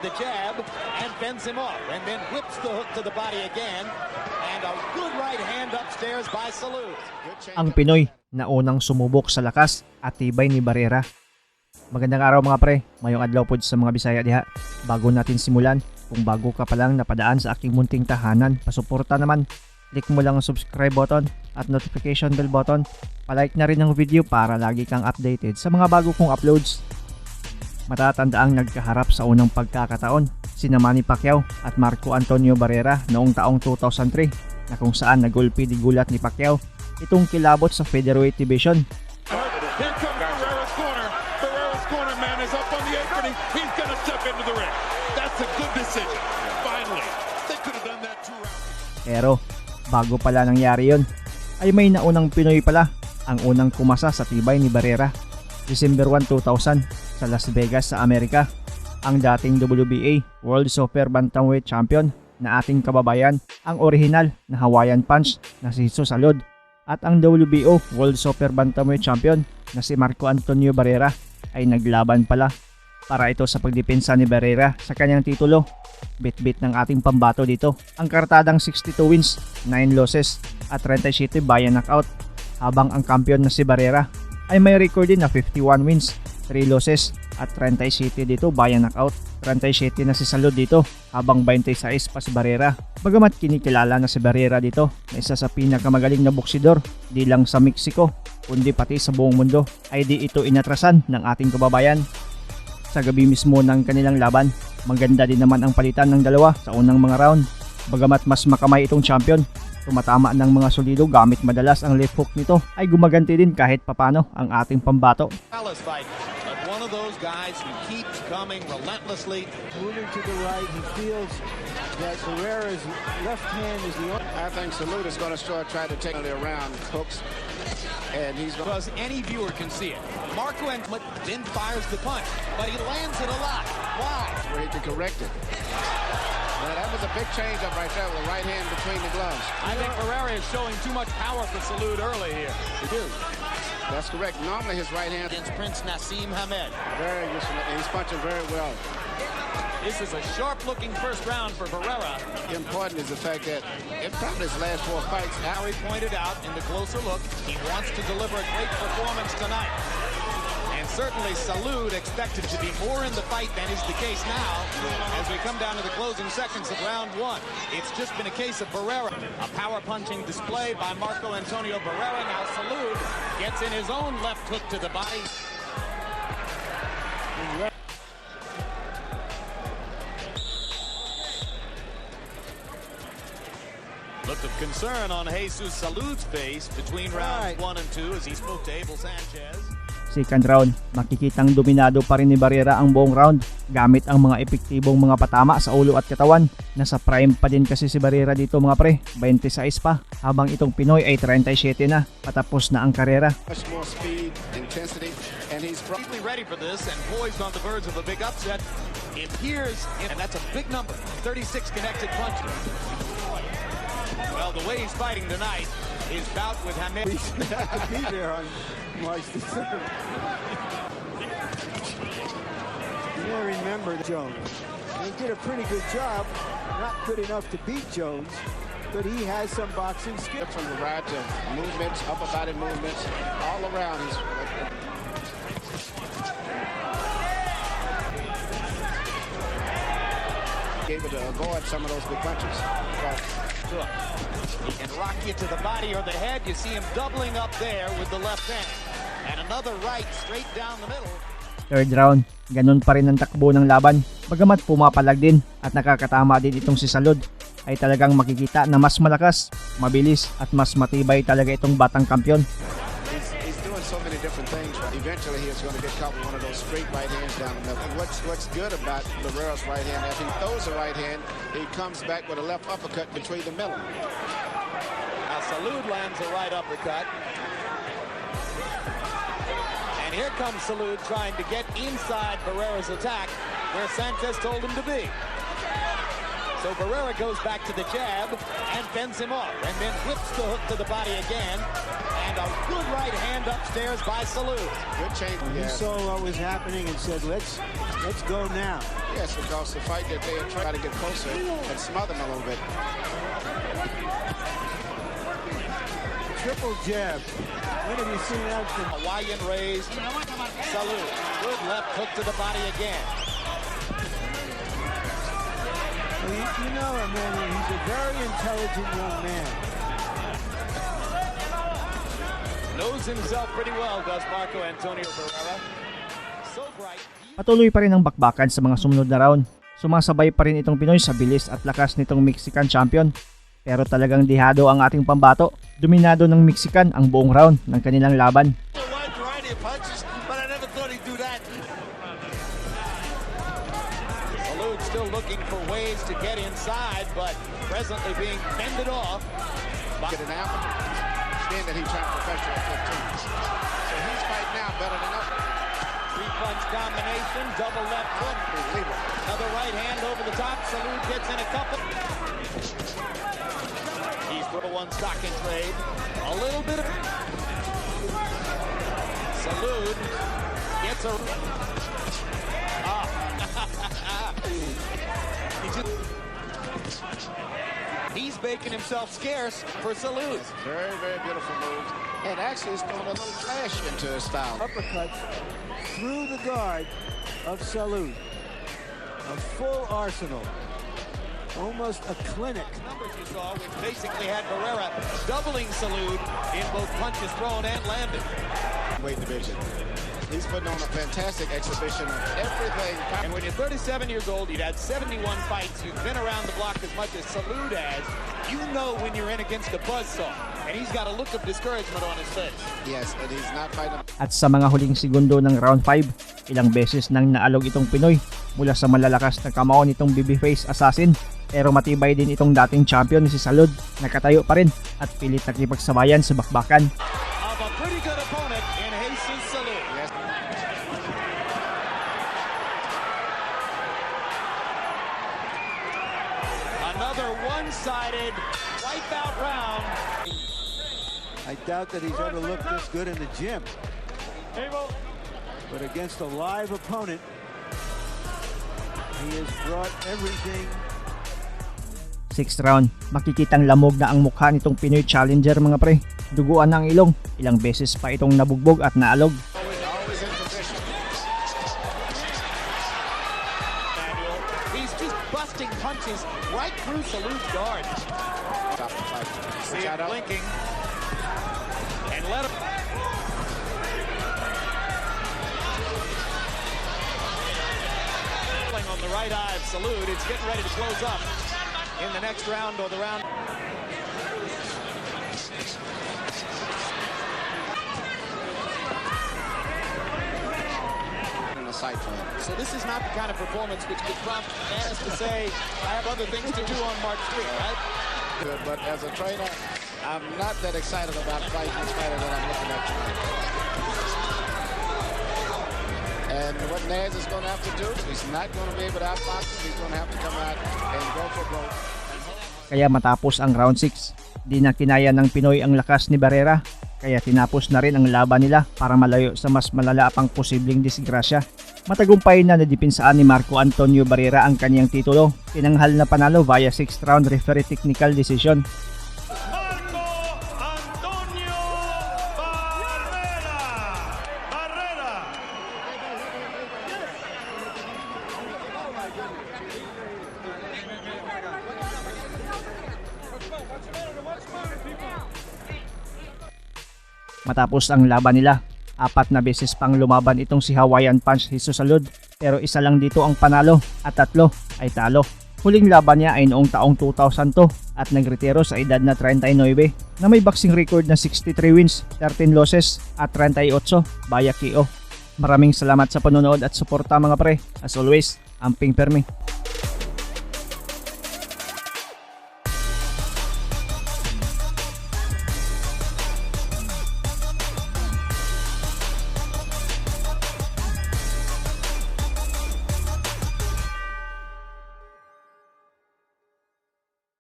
The jab and fends him off and then whips the hook to the body again and a good right hand upstairs by Salud. Ang Pinoy na unang sumubok sa lakas at tibay ni Barrera. Magandang araw mga pre, maayong adlaw po sa mga Bisaya diha. Bago natin simulan, kung bago ka pa lang napadaan sa aking munting tahanan, pasuporta naman. Click mo lang ang subscribe button at notification bell button. Palike na rin ang video para lagi kang updated sa mga bago kong uploads. Matatandaang nagkaharap sa unang pagkakataon sina Manny Pacquiao at Marco Antonio Barrera noong taong 2003 na kung saan nagulpi di gulat ni Pacquiao itong kilabot sa featherweight division. Here comes Barrera's corner. Barrera's corner man is up on the apron. He's gonna step into the ring. That's a good decision. Finally, they could have done that 2 rounds. Pero bago pala nangyari yon, ay may naunang Pinoy pala ang unang kumasa sa tibay ni Barrera. December 1, 2000 sa Las Vegas sa Amerika, ang dating WBA World Super Bantamweight Champion na ating kababayan, ang orihinal na Hawaiian Punch na si Salud at ang WBO World Super Bantamweight Champion na si Marco Antonio Barrera ay naglaban pala para ito sa pagdepensa ni Barrera sa kanyang titulo. Bit-bit ng ating pambato dito, ang kartadang 62 wins, 9 losses at 37 by knockout, habang ang kampiyon na si Barrera ay may record din na 51 wins, 3 losses at 37 dito by knockout. 37 na si Salud dito habang 26 pa si Barrera. Bagamat kinikilala na si Barrera dito na isa sa pinakamagaling na boksidor di lang sa Mexico kundi pati sa buong mundo, ay di ito inatrasan ng ating kababayan. Sa gabi mismo ng kanilang laban, maganda din naman ang palitan ng dalawa sa unang mga round. Bagamat mas makamay itong champion, tumatama ng mga solido gamit madalas ang left hook nito, ay gumaganti din kahit papano ang ating pambato. One of those guys who keeps coming relentlessly. Moving to the right, he feels that Barrera's left hand is the only. I think Salud is going to try to take it around hooks, and he's going. Because any viewer can see it. Marco Antonio then fires the punch, but he lands it a lot. Why? Where he can correct it. Now, that was a big change up right there with the right hand between the gloves. I think Barrera is showing too much power for Salud early here. He do. That's correct. Normally his right hand Against Prince Nassim Hamed. very useful, and he's punching very well. This is a sharp-looking first round for Barrera. Important is the fact that in probably his last 4 fights, Harry pointed out in the closer look, he wants to deliver a great performance tonight. And certainly Salud expected to be more in the fight than is the case now as we come down to the closing seconds of round 1. It's just been a case of Barrera. A power-punching display by Marco Antonio Barrera. Now Salud gets in his own left hook to the body. Look of concern on Jesus Salud's face between rounds 1 and 2 as he spoke to Abel Sanchez. Second round, makikitang dominado pa rin ni Barrera ang buong round gamit ang mga epektibong mga patama sa ulo at katawan. Nasa prime pa din kasi si Barrera dito mga pre, 26 pa, habang itong Pinoy ay 37 na, patapos na ang karera. much more speed, intensity, and he's Completely ready for this and poised on the verge of a big upset. It appears, and that's a big number, 36 connected punches. Well, the way he's fighting tonight, his bout with Hamed. He's not to be there on March the 3rd. You gotta remember Jones. He did a pretty good job. Not good enough to beat Jones, but he has some boxing skill. from the right to movements, upper body movements, all around. He's able to avoid some of those big punches. He can rock you to the body or the head. You see him doubling up there with the left hand. And another right straight down the middle. Third round, ganun pa rin ang takbo ng laban. Bagamat pumapalag din at nakakatama din itong si Salud, ay talagang makikita na mas malakas, mabilis at mas matibay talaga itong batang kampiyon. He's doing so many different things. Eventually, he's going to get caught with one of those straight right hands down the middle. And what's good about Barrera's right hand, if he throws a right hand, he comes back with a left uppercut between the middle. Now Salud lands a right uppercut. And here comes Salud trying to get inside Barrera's attack where Sanchez told him to be. So Barrera goes back to the jab and fends him off, and then flips the hook to the body again. And a good right hand upstairs by Salud. Good change. He saw what was happening and said, let's go now. Yes, because the fight that they are trying to get closer and smother him a little bit. Triple jab. When have you seen that from Hawaiian raised. Salud. Good left hook to the body again. Well, you know him, man. He's a very intelligent young man. Knows himself pretty well, does Marco Antonio Barrera. So bright. Patuloy pa rin ang bakbakan sa mga sumunod na round. Sumasabay pa rin itong Pinoy sa bilis at lakas nitong Mexican champion. Pero talagang dihado ang ating pambato. Dominado ng Mexican ang buong round ng kanilang laban. Salud still looking for ways to get inside, but presently being fended off. Get an out. Stand that he tried to professional at 15. So he's fighting now better than ever. Three-punch combination, double left hook. Another right hand over the top. Salud gets in a couple. He's throw one stocking trade. A little bit of... Salud gets a... He's making himself scarce for Salud. Very, very beautiful move. And actually it's throwing a little flash into his style. Uppercuts through the guard of Salud. A full arsenal. Almost a clinic. Numbers you saw, which basically had Barrera doubling Salud in both punches thrown and landed. Weight division. He's putting on a fantastic exhibition of everything. And when you're 37 years old, you've had 71 fights, you've been around the block as much as Salud has, you know when you're in against a buzzsaw. And he's got a look of discouragement on his face. Yes, and he's not fighting. At sa mga huling segundo ng round 5, ilang beses nang naalog itong Pinoy mula sa malalakas na kamao nitong babyface assassin. Pero matibay din itong dating champion ni si Salud, nakatayo pa rin at pilit nakipagsabayan sa bakbakan. Of a pretty good opponent in Jesus Salud. Yes. Another one-sided wipeout round. I doubt that he's ever looked this good in the gym. But against a live opponent, he has brought everything. 6th round, makikitang lamog na ang mukha nitong Pinoy challenger mga pre. Duguan ng ilong, ilang beses pa itong nabugbog at naalog. Always in position. He's just busting punches right through Salud's guard. Stop the fight. See it blinking. And let him... on the right eye of Salud. It's getting ready to close up in the next round or the round. So this is not the kind of performance which could prompt fans to say, I have other things to do on March 3, right? Good, but as a trainer, I'm not that excited about fighting this fighter that I'm looking at tonight. And what Naz is going to have to do, he's not going to be able to outbox him. He's going to have to come out and go for broke. Kaya matapos ang round 6, di na kinaya ng Pinoy ang lakas ni Barrera. Kaya tinapos na rin ang laban nila para malayo sa mas malala pang posibleng disgrasya. Matagumpay na nadipinsaan ni Marco Antonio Barrera ang kanyang titulo. Tinanghal na panalo via 6th round referee technical decision. Marco Antonio Barrera. Matapos ang laban nila, 4 na beses pang lumaban itong si Hawaiian Punch Jesus Salud, pero isa lang dito ang panalo at 3 ay talo. Huling laban niya ay noong taong 2002 at nagretiro sa edad na 39 na may boxing record na 63 wins, 13 losses at 38 via KO. Maraming salamat sa panonood at suporta mga pre. As always, amping permi.